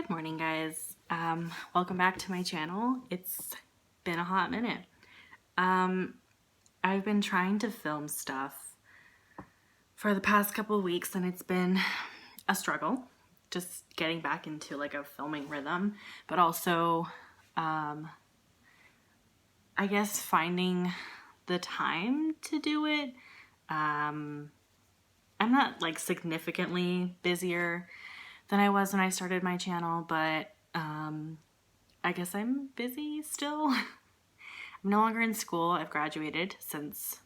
Good morning, guys. Welcome back to my channel. It's been a hot minute. I've been trying to film stuff for the past couple of weeks and it's been a struggle just getting back into like a filming rhythm, but also I guess finding the time to do it. I'm not like significantly busier than I was when I started my channel, but I guess I'm busy still. I'm no longer in school. I've graduated since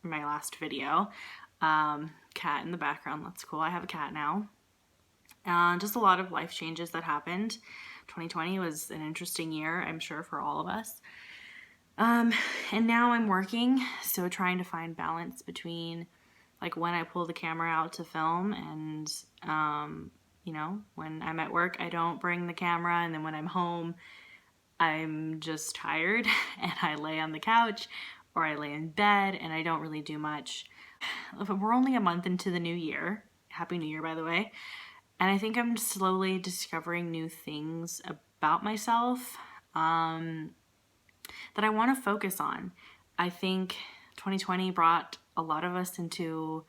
my last video. Cat in the background, that's cool. I have a cat now. Just a lot of life changes that happened. 2020 was an interesting year, I'm sure, for all of us. And now I'm working, so trying to find balance between like when I pull the camera out to film and you know, when I'm at work, I don't bring the camera, and then when I'm home, I'm just tired and I lay on the couch or I lay in bed and I don't really do much. We're only a month into the new year. Happy New Year, by the way. And I think I'm slowly discovering new things about myself that I want to focus on. I think 2020 brought a lot of us into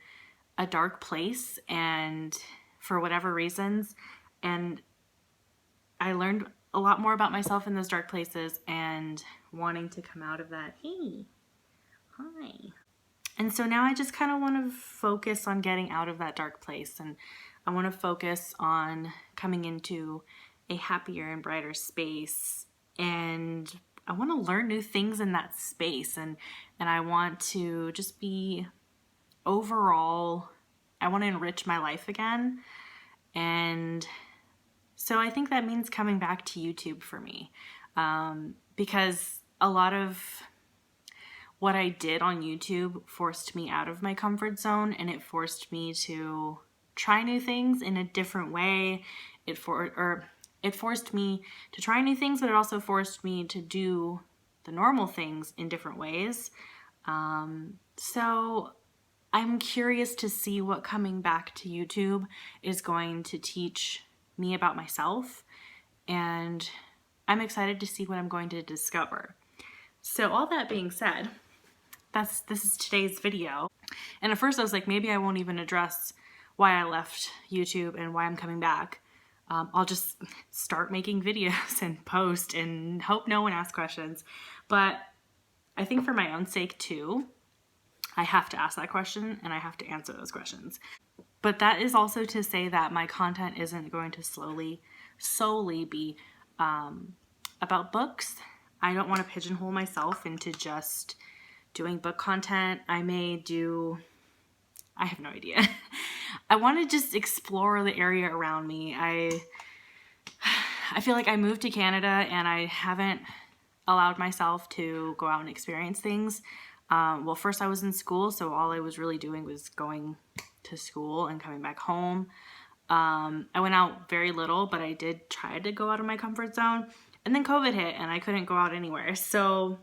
a dark place, and for whatever reasons, and I learned a lot more about myself in those dark places and wanting to come out of that. Hey, hi. And so now I just kind of want to focus on getting out of that dark place, and I want to focus on coming into a happier and brighter space, and I want to learn new things in that space, and I want to just be overall, I want to enrich my life again. And so I think that means coming back to YouTube for me, because a lot of what I did on YouTube forced me out of my comfort zone, and it forced me to try new things in a different way. It forced me to try new things, but it also forced me to do the normal things in different ways. So I'm curious to see what coming back to YouTube is going to teach me about myself, and I'm excited to see what I'm going to discover. So all that being said, this is today's video. And at first I was like, maybe I won't even address why I left YouTube and why I'm coming back. I'll just start making videos and post and hope no one asks questions. But I think for my own sake too, I have to ask that question and I have to answer those questions. But that is also to say that my content isn't going to solely be about books. I don't want to pigeonhole myself into just doing book content. I have no idea. I want to just explore the area around me. I feel like I moved to Canada and I haven't allowed myself to go out and experience things. Well, first I was in school, so all I was really doing was going to school and coming back home. I went out very little, but I did try to go out of my comfort zone. And then COVID hit and I couldn't go out anywhere. So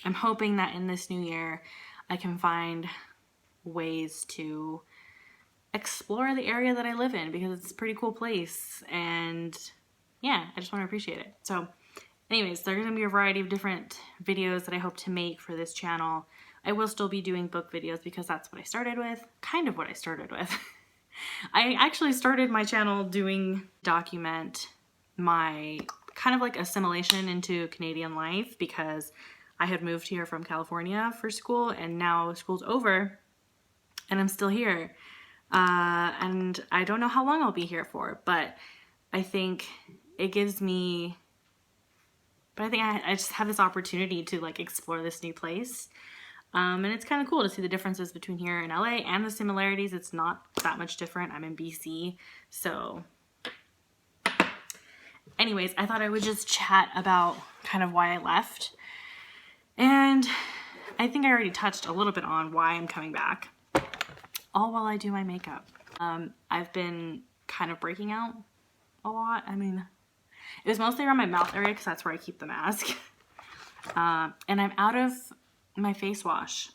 I'm hoping that in this new year, I can find ways to explore the area that I live in, because it's a pretty cool place. And yeah, I just want to appreciate it. So anyways, there's going to be a variety of different videos that I hope to make for this channel. I will still be doing book videos because that's what I started with, kind of what I started with. I actually started my channel document my kind of like assimilation into Canadian life, because I had moved here from California for school and now school's over and I'm still here. And I don't know how long I'll be here for, but I think it gives me, but I think I just have this opportunity to like explore this new place. And it's kind of cool to see the differences between here and LA and the similarities. It's not that much different. I'm in BC. So anyways, I thought I would just chat about kind of why I left. And I think I already touched a little bit on why I'm coming back, all while I do my makeup. I've been kind of breaking out a lot. I mean, it was mostly around my mouth area because that's where I keep the mask. And I'm out of my face wash.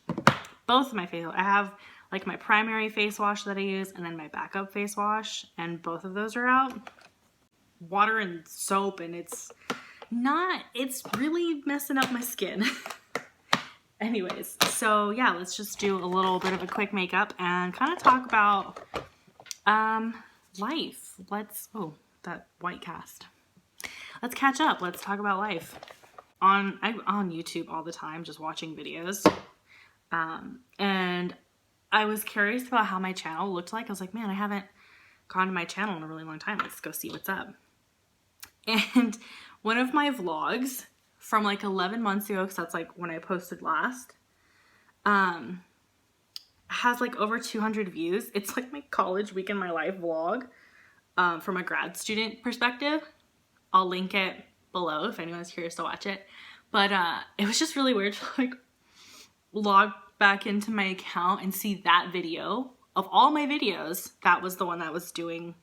Both of my face, I have like my primary face wash that I use and then my backup face wash, and both of those are out. water and soap, and it's really messing up my skin. Anyways, so yeah, let's just do a little bit of a quick makeup and kind of talk about life. Oh, that white cast. Let's catch up. Let's talk about life. I'm on YouTube all the time, just watching videos. And I was curious about how my channel looked like. I was like, man, I haven't gone to my channel in a really long time. Let's go see what's up. And one of my vlogs from like 11 months ago, because that's like when I posted last, has like over 200 views. It's like my college week in my life vlog from a grad student perspective. I'll link it below if anyone's curious to watch it. But it was just really weird to like log back into my account and see that video. Of all my videos, that was the one that was doing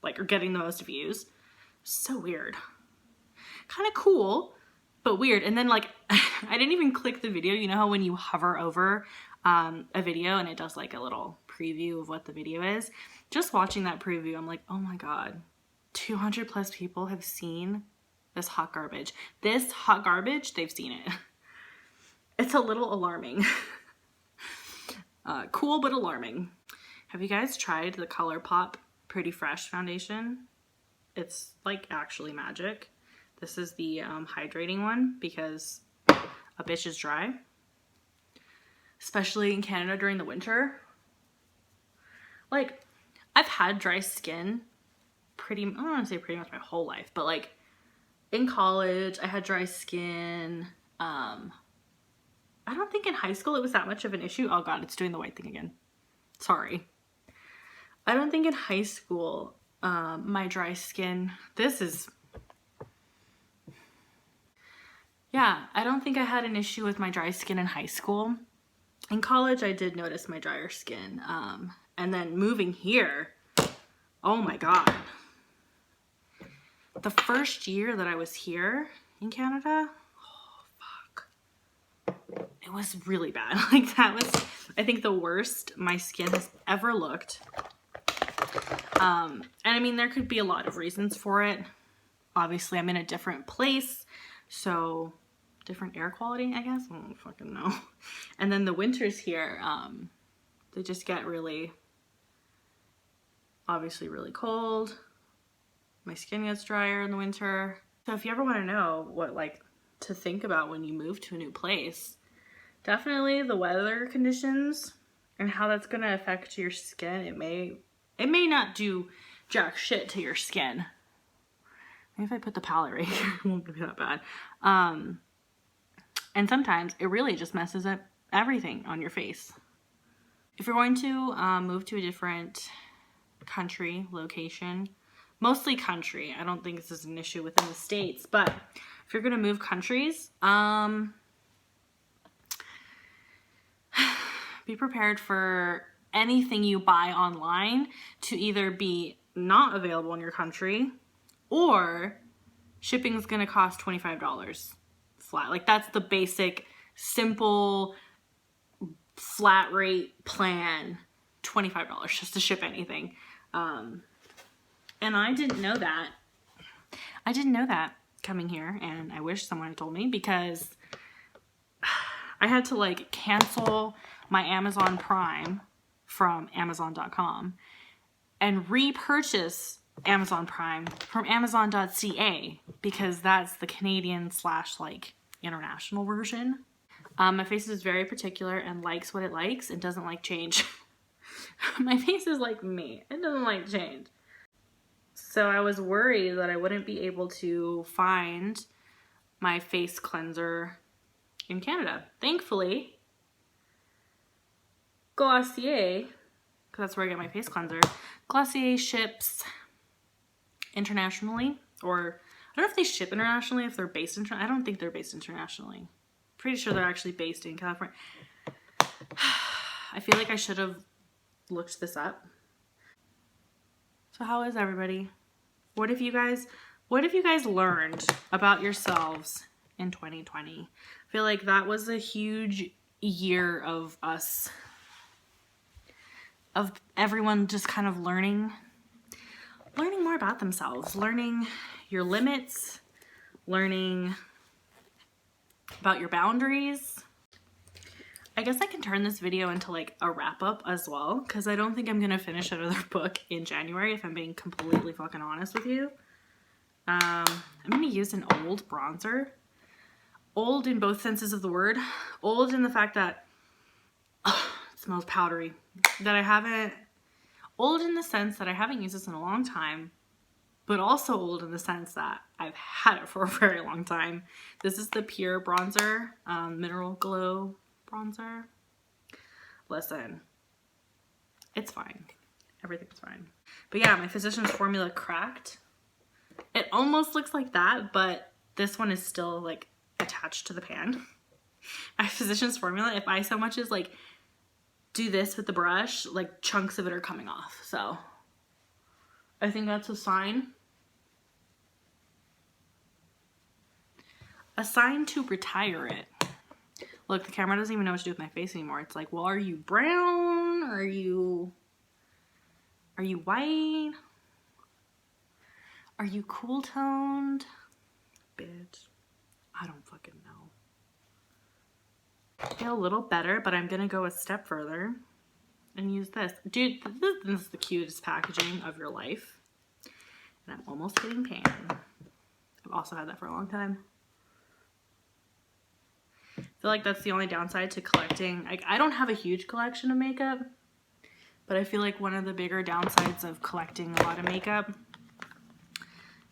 like, or getting the most views. So weird. Kind of cool, but weird. And then like, I didn't even click the video. You know how when you hover over a video and it does like a little preview of what the video is? Just watching that preview, I'm like, oh my God, 200 plus people have seen this hot garbage. This hot garbage, they've seen it. It's a little alarming. Cool, but alarming. Have you guys tried the ColourPop Pretty Fresh foundation? It's like actually magic. This is the hydrating one because a bitch is dry. Especially in Canada during the winter. Like, I've had dry skin I don't want to say pretty much my whole life, but like in college, I had dry skin. I don't think in high school it was that much of an issue. Oh God, it's doing the white thing again. Sorry. I don't think in high school, my dry skin, yeah, I don't think I had an issue with my dry skin in high school. In college, I did notice my drier skin. And then moving here, oh my God. The first year that I was here in Canada, oh fuck, it was really bad. Like that was, I think, the worst my skin has ever looked. And I mean, there could be a lot of reasons for it. Obviously, I'm in a different place, so different air quality, I guess. I don't fucking know. And then the winters here, they just get really, obviously really cold. My skin gets drier in the winter. So if you ever want to know what like to think about when you move to a new place, definitely the weather conditions and how that's going to affect your skin. It may not do jack shit to your skin. Maybe if I put the palette right here, it won't be that bad. And sometimes it really just messes up everything on your face. If you're going to move to a different country, location, mostly country, I don't think this is an issue within the States, but if you're going to move countries, be prepared for anything you buy online to either be not available in your country or shipping is going to cost $25 flat. Like that's the basic, simple, flat rate plan, $25 just to ship anything. And I didn't know that. I didn't know that coming here, and I wish someone had told me because I had to like cancel my Amazon Prime from Amazon.com and repurchase Amazon Prime from Amazon.ca because that's the Canadian / like international version. My face is very particular and likes what it likes and doesn't like change. My face is like me. It doesn't like change. So I was worried that I wouldn't be able to find my face cleanser in Canada. Thankfully, Glossier, because that's where I get my face cleanser, Glossier ships internationally, or I don't know if they ship internationally, if they're based I don't think they're based internationally. Pretty sure they're actually based in California. I feel like I should have looked this up. So how is everybody? What have you guys learned about yourselves in 2020? I feel like that was a huge year of everyone just kind of learning learning more about themselves, learning your limits, learning about your boundaries. I guess I can turn this video into like a wrap up as well, because I don't think I'm gonna finish another book in January, if I'm being completely fucking honest with you. I'm gonna use an old bronzer. Old in both senses of the word. Old in the fact that it smells powdery. Old in the sense that I haven't used this in a long time, but also old in the sense that I've had it for a very long time. This is the Pure Bronzer, Mineral Glow Bronzer. Listen, it's fine. Everything's fine. But yeah, my Physicians Formula cracked. It almost looks like that, but this one is still like attached to the pan. My Physicians Formula, if I so much as like do this with the brush, like chunks of it are coming off. So I think that's a sign. A sign to retire it. Look, the camera doesn't even know what to do with my face anymore. It's like, well, are you brown? Are you white? Are you cool toned? Bitch, I don't fucking know. I feel a little better, but I'm gonna go a step further and use this. Dude, this is the cutest packaging of your life. And I'm almost hitting pan. I've also had that for a long time. I feel like that's the only downside to collecting. Like, I don't have a huge collection of makeup, but I feel like one of the bigger downsides of collecting a lot of makeup,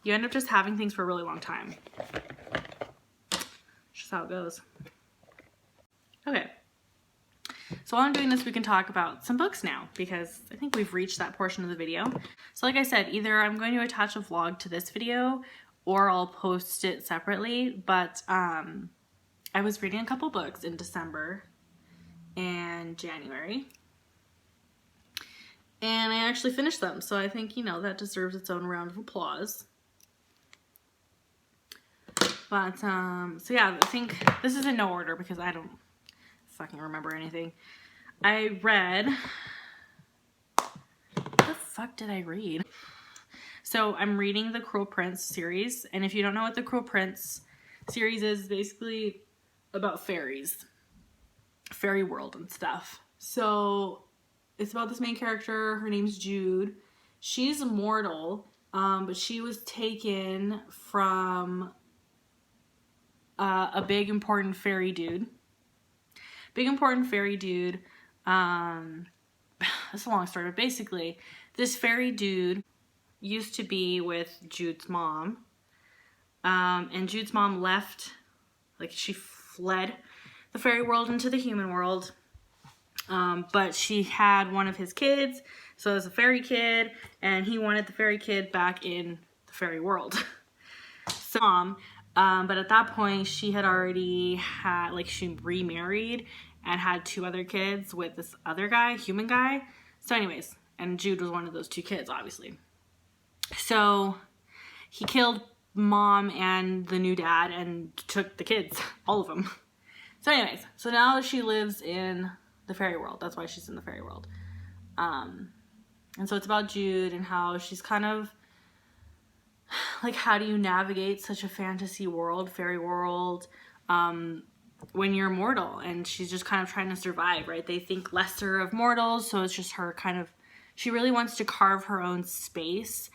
you end up just having things for a really long time. It's just how it goes. Okay, so while I'm doing this, we can talk about some books now, because I think we've reached that portion of the video. So like I said, either I'm going to attach a vlog to this video or I'll post it separately, but I was reading a couple books in December and January, and I actually finished them, so I think, you know, that deserves its own round of applause. But, so yeah, I think this is in no order because I don't fucking remember anything. I read, what the fuck did I read? So I'm reading the Cruel Prince series, and if you don't know what the Cruel Prince series is, basically about fairies, fairy world and stuff. So it's about this main character. Her name's Jude. She's immortal, but she was taken from a big important fairy dude. Big important fairy dude. That's a long story, but basically, this fairy dude used to be with Jude's mom, and Jude's mom left, like she fled the fairy world into the human world, but she had one of his kids, so it was a fairy kid, and he wanted the fairy kid back in the fairy world. So, but at that point, she had already had, like, she remarried and had 2 other kids with this other guy, human guy. So anyways, and Jude was one of those 2 kids, obviously. So he killed mom and the new dad and took the kids, all of them. So anyways, so now she lives in the fairy world. That's why she's in the fairy world. And so it's about Jude and how she's kind of like, how do you navigate such a fantasy world, fairy world, when you're mortal? And she's just kind of trying to survive, right? They think lesser of mortals, so it's just her kind of, she really wants to carve her own space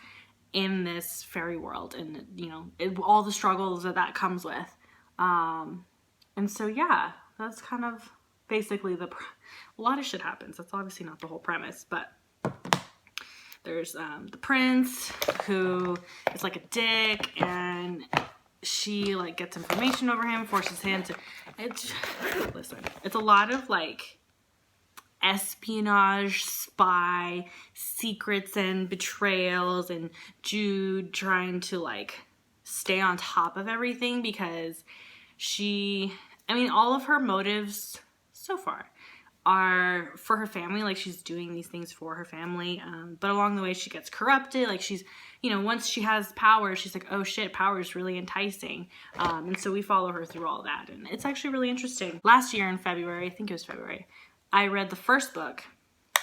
in this fairy world, and, you know, all the struggles that comes with. And so, yeah, that's kind of basically a lot of shit happens. That's obviously not the whole premise, but there's the prince, who is like a dick, and she like gets information over him, forces him to, listen, it's a lot of like espionage, spy, secrets and betrayals, and Jude trying to like stay on top of everything, because all of her motives so far are for her family. Like, she's doing these things for her family, but along the way she gets corrupted. Like, she's, you know, once she has power, she's like, oh shit, power is really enticing, and so we follow her through all that, and it's actually really interesting. Last year in February, I think it was February, I read the first book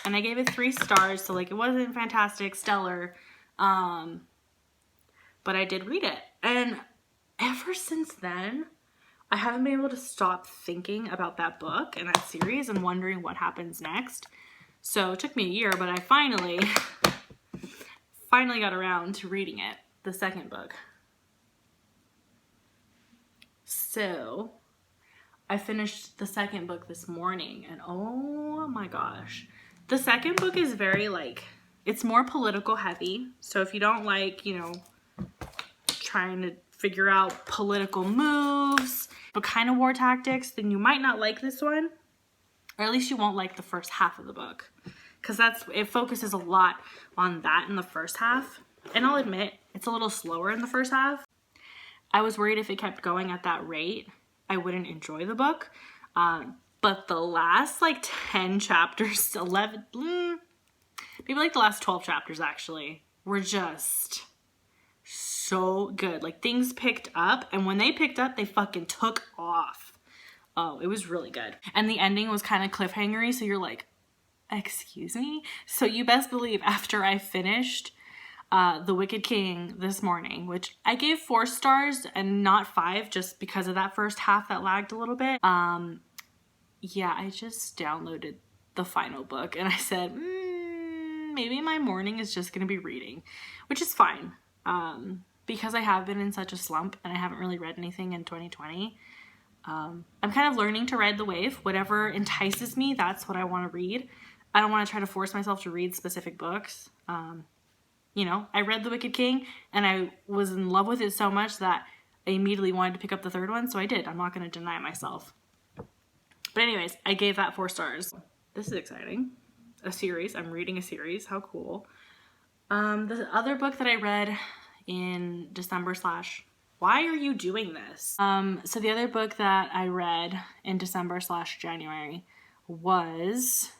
and I gave it 3 stars, so like, it wasn't fantastic, stellar, But I did read it. And ever since then, I haven't been able to stop thinking about that book and that series and wondering what happens next. So it took me a year, but I finally got around to reading it, the second book. So I finished the second book this morning, and oh my gosh. The second book is very it's more political heavy. So if you don't like, trying to figure out political moves, but kind of war tactics, then you might not like this one. Or at least you won't like the first half of the book. Because it focuses a lot on that in the first half. And I'll admit, it's a little slower in the first half. I was worried if it kept going at that rate, I wouldn't enjoy the book. But the last 10 chapters, 11, maybe the last 12 chapters actually, were just so good. Things picked up, and when they picked up, they fucking took off. Oh, it was really good. And the ending was kind of cliffhangery, so you're like, excuse me? So you best believe after I finished The Wicked King this morning, which I gave 4 stars and not 5 just because of that first half that lagged a little bit. Yeah, I just downloaded the final book and I said, maybe my morning is just going to be reading, which is fine. Because I have been in such a slump and I haven't really read anything in 2020. I'm kind of learning to ride the wave. Whatever entices me, that's what I want to read. I don't want to try to force myself to read specific books. I read The Wicked King and I was in love with it so much that I immediately wanted to pick up the third one, so I did. I'm not going to deny myself. But anyways, I gave that 4 stars. This is exciting. A series. I'm reading a series. How cool. The other book that I read in December / why are you doing this? So the other book that I read in December / January was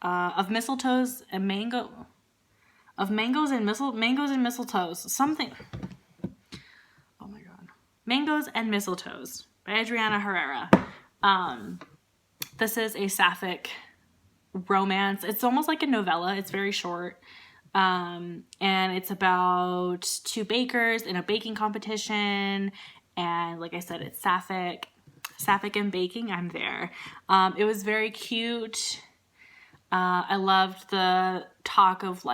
of mistletoes and mangoes and mistletoes. Something. Oh my god. Mangoes and Mistletoes by Adriana Herrera. This is a sapphic romance. It's almost like a novella. It's very short. And it's about 2 bakers in a baking competition. And like I said, it's sapphic and baking. I'm there. It was very cute. I loved the talk of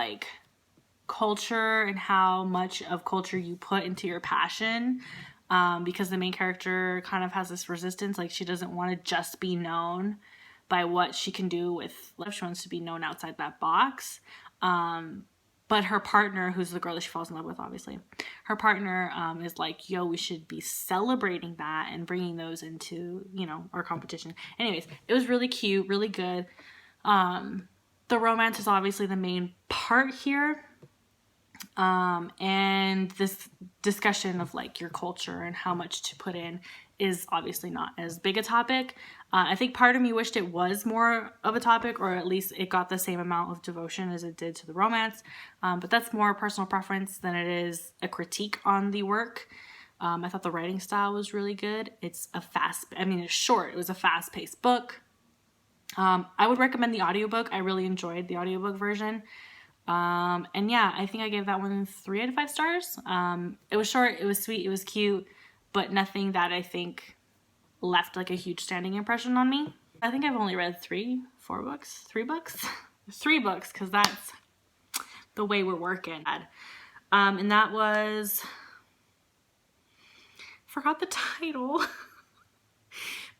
culture and how much of culture you put into your passion. Because the main character kind of has this resistance. She doesn't want to just be known by what she can do with life. She wants to be known outside that box. But her partner, who's the girl that she falls in love with, obviously, her partner is like, yo, we should be celebrating that and bringing those into, our competition. Anyways, it was really cute, really good. The romance is obviously the main part here. And this discussion of your culture and how much to put in is obviously not as big a topic. I think part of me wished it was more of a topic, or at least it got the same amount of devotion as it did to the romance. But that's more personal preference than it is a critique on the work. I thought the writing style was really good. It's short. It was a fast-paced book. I would recommend the audiobook. I really enjoyed the audiobook version. And yeah, I think I gave that one 3 out of 5 stars. It was short, it was sweet, it was cute, but nothing that I think left a huge standing impression on me. I think I've only read 3 books, because that's the way we're working. And that was, forgot the title,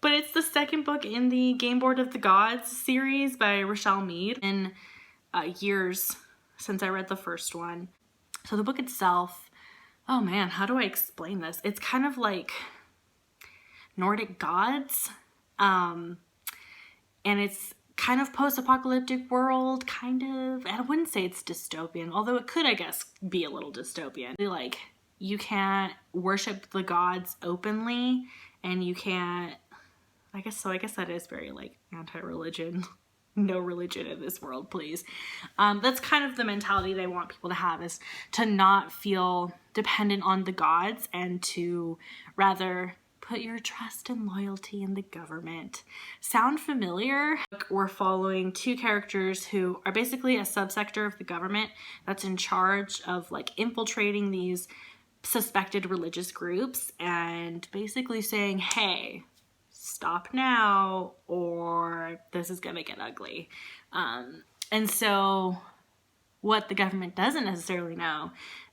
but it's the second book in the Game Board of the Gods series by Richelle Mead. In years since I read the first one. So the book itself, oh man, how do I explain this? It's kind of like Nordic gods. And it's kind of post-apocalyptic world, kind of. I wouldn't say it's dystopian, although it could, I guess, be a little dystopian. You can't worship the gods openly, and you can't, I guess that is very anti-religion. No religion in this world, please. That's kind of the mentality they want people to have, is to not feel dependent on the gods and to rather put your trust and loyalty in the government. Sound familiar? We're following two characters who are basically a subsector of the government that's in charge of like infiltrating these suspected religious groups and basically saying, hey, stop now or this is gonna get ugly. And so what the government doesn't necessarily know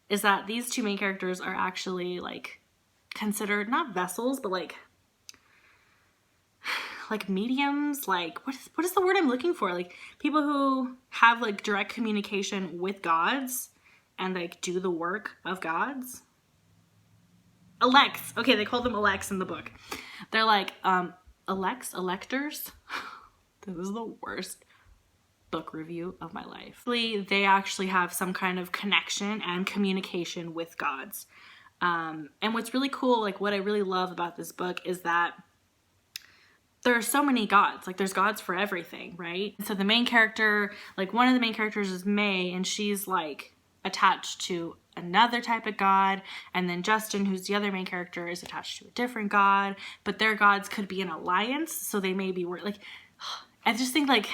is that these two main characters are actually like considered not vessels, but like mediums, like what is the word I'm looking for? Like people who have like direct communication with gods and like do the work of gods. Elects. Okay, they call them elects in the book. They're like electors. This is the worst book review of my life. They actually have some kind of connection and communication with gods. And what's really cool, like what I really love about this book is that there are so many gods. Like there's gods for everything, right? So the main character, like one of the main characters is May, and she's like attached to another type of god, and then Justin, who's the other main character, is attached to a different god, but their gods could be an alliance, so they may be like I just think like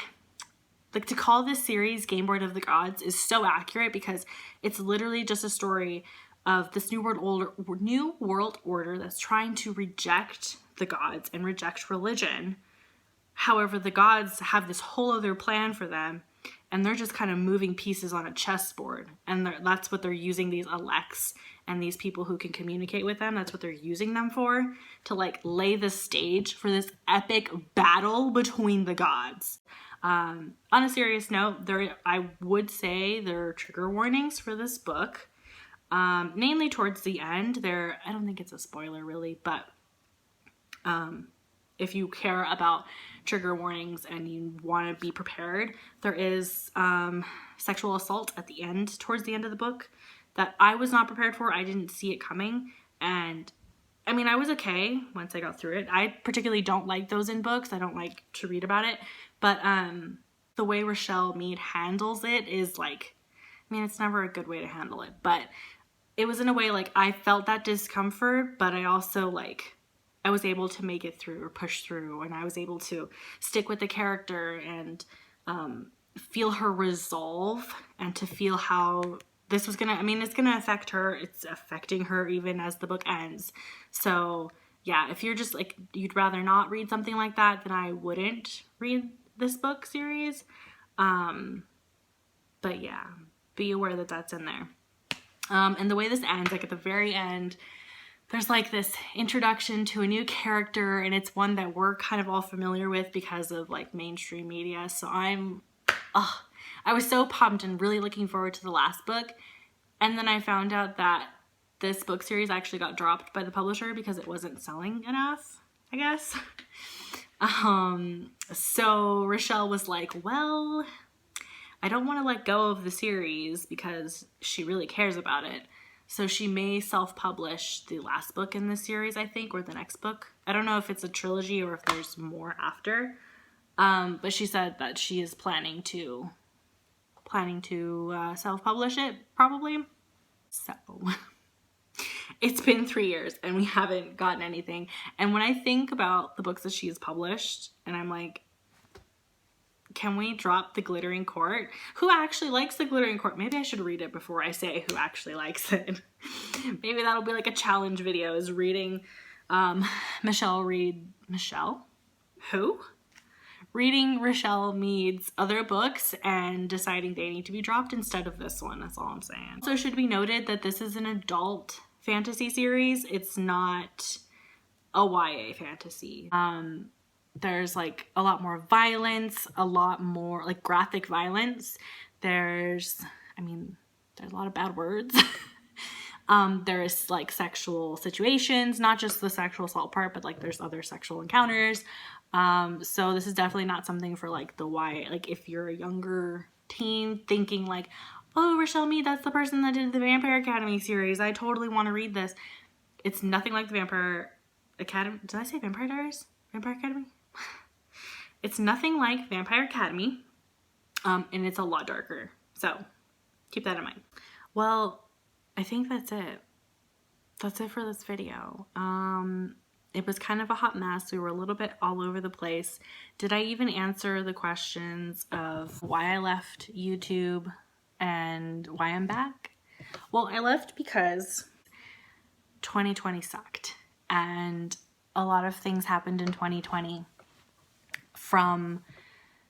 to call this series Game Board of the Gods is so accurate because it's literally just a story of this new world order that's trying to reject the gods and reject religion. However, the gods have this whole other plan for them, and they're just kind of moving pieces on a chessboard, and that's what they're using these elects and these people who can communicate with them, that's what they're using them for, to like lay the stage for this epic battle between the gods. On a serious note, I would say there are trigger warnings for this book, mainly towards the end. I don't think it's a spoiler really, but if you care about trigger warnings and you want to be prepared, there is sexual assault at the end, towards the end of the book, that I was not prepared for. I didn't see it coming, and I mean, I was okay once I got through it. I particularly don't like those in books. I don't like to read about it, but the way Richelle Mead handles it is like, I mean, it's never a good way to handle it, but it was in a way like I felt that discomfort, but I also like I was able to make it through or push through, and I was able to stick with the character and feel her resolve and to feel how this was gonna, I mean, it's gonna affect her. It's affecting her even as the book ends. So yeah, if you're just like, you'd rather not read something like that, then I wouldn't read this book series. But yeah, be aware that that's in there. And the way this ends, like at the very end, there's like this introduction to a new character, and it's one that we're kind of all familiar with because of like mainstream media. So I was so pumped and really looking forward to the last book. And then I found out that this book series actually got dropped by the publisher because it wasn't selling enough, I guess. So Richelle was like, well, I don't want to let go of the series because she really cares about it. So she may self-publish the last book in this series, I think, or the next book. I don't know if it's a trilogy or if there's more after. But she said that she is planning to self-publish it, probably. So it's been 3 years and we haven't gotten anything. And when I think about the books that she's published, and I'm like, can we drop The Glittering Court? Who actually likes The Glittering Court? Maybe I should read it before I say who actually likes it. Maybe that'll be like a challenge video, is reading reading Richelle Mead's other books and deciding they need to be dropped instead of this one. That's all I'm saying. Also, should be noted that this is an adult fantasy series. It's not a YA fantasy. There's like a lot more violence, a lot more like graphic violence. There's a lot of bad words. There's like sexual situations, not just the sexual assault part, but like there's other sexual encounters. So this is definitely not something for like the YA, like if you're a younger teen thinking like, oh, Richelle Mead, that's the person that did the Vampire Academy series, I totally want to read this. It's nothing like the Vampire Academy. Did I say Vampire Diaries? Vampire Academy? It's nothing like Vampire Academy, and it's a lot darker. So keep that in mind. Well, I think that's it. That's it for this video. It was kind of a hot mess. We were a little bit all over the place. Did I even answer the questions of why I left YouTube and why I'm back? Well, I left because 2020 sucked, and a lot of things happened in 2020, from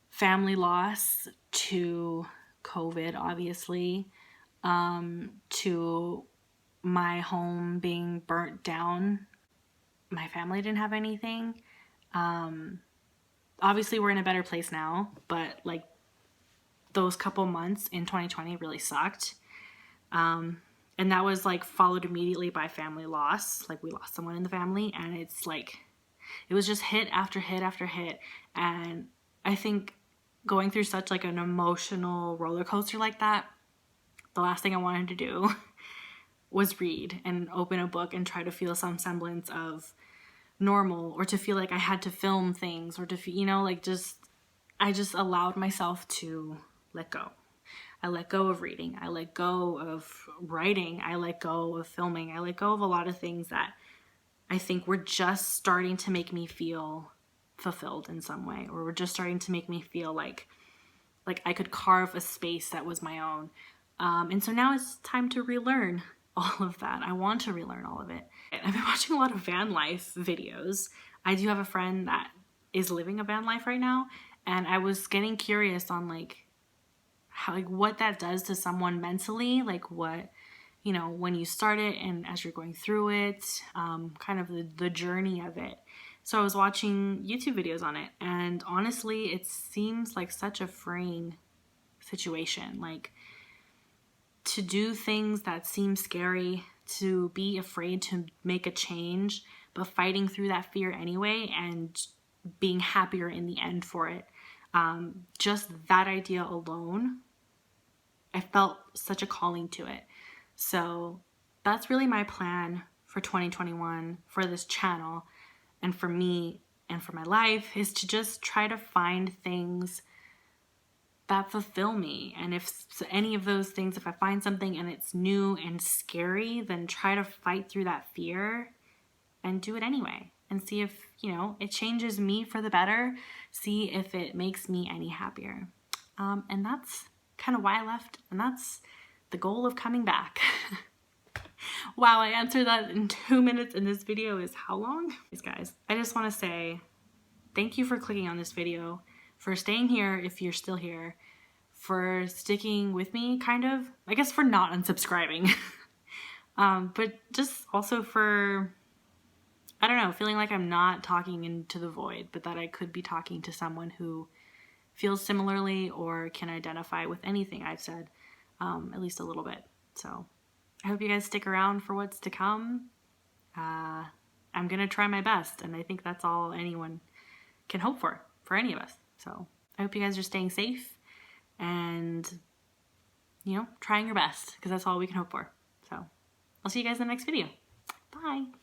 family loss to COVID, obviously, to my home being burnt down. My family didn't have anything. Obviously, we're in a better place now, but like those couple months in 2020 really sucked. And that was like followed immediately by family loss. Like, we lost someone in the family, and it's like, it was just hit after hit after hit. And I think going through such like an emotional roller coaster like that, the last thing I wanted to do was read and open a book and try to feel some semblance of normal, or to feel like I had to film things, or to, you know, like I just allowed myself to let go. I let go of reading. I let go of writing. I let go of filming. I let go of a lot of things that I think were just starting to make me feel fulfilled in some way, or were just starting to make me feel like I could carve a space that was my own. And so now it's time to relearn all of that. I want to relearn all of it. I've been watching a lot of van life videos. I do have a friend that is living a van life right now, and I was getting curious on like how, like, what that does to someone mentally, like what, you know, when you start it and as you're going through it, kind of the journey of it. So I was watching YouTube videos on it, and honestly, it seems like such a freeing situation. Like, to do things that seem scary, to be afraid to make a change, but fighting through that fear anyway, and being happier in the end for it. Just that idea alone, I felt such a calling to it. So that's really my plan for 2021 for this channel, and for me and for my life, is to just try to find things that fulfill me. And if any of those things, if I find something and it's new and scary, then try to fight through that fear and do it anyway, and see if, you know, it changes me for the better, see if it makes me any happier. And that's kind of why I left, and that's the goal of coming back. Wow, I answered that in 2 minutes, and this video is how long? Guys, I just want to say thank you for clicking on this video, for staying here if you're still here, for sticking with me, kind of. I guess for not unsubscribing. But just also for, I don't know, feeling like I'm not talking into the void, but that I could be talking to someone who feels similarly or can identify with anything I've said, at least a little bit. So I hope you guys stick around for what's to come. I'm gonna try my best, and I think that's all anyone can hope for any of us. So I hope you guys are staying safe and, you know, trying your best, because that's all we can hope for. So I'll see you guys in the next video. Bye.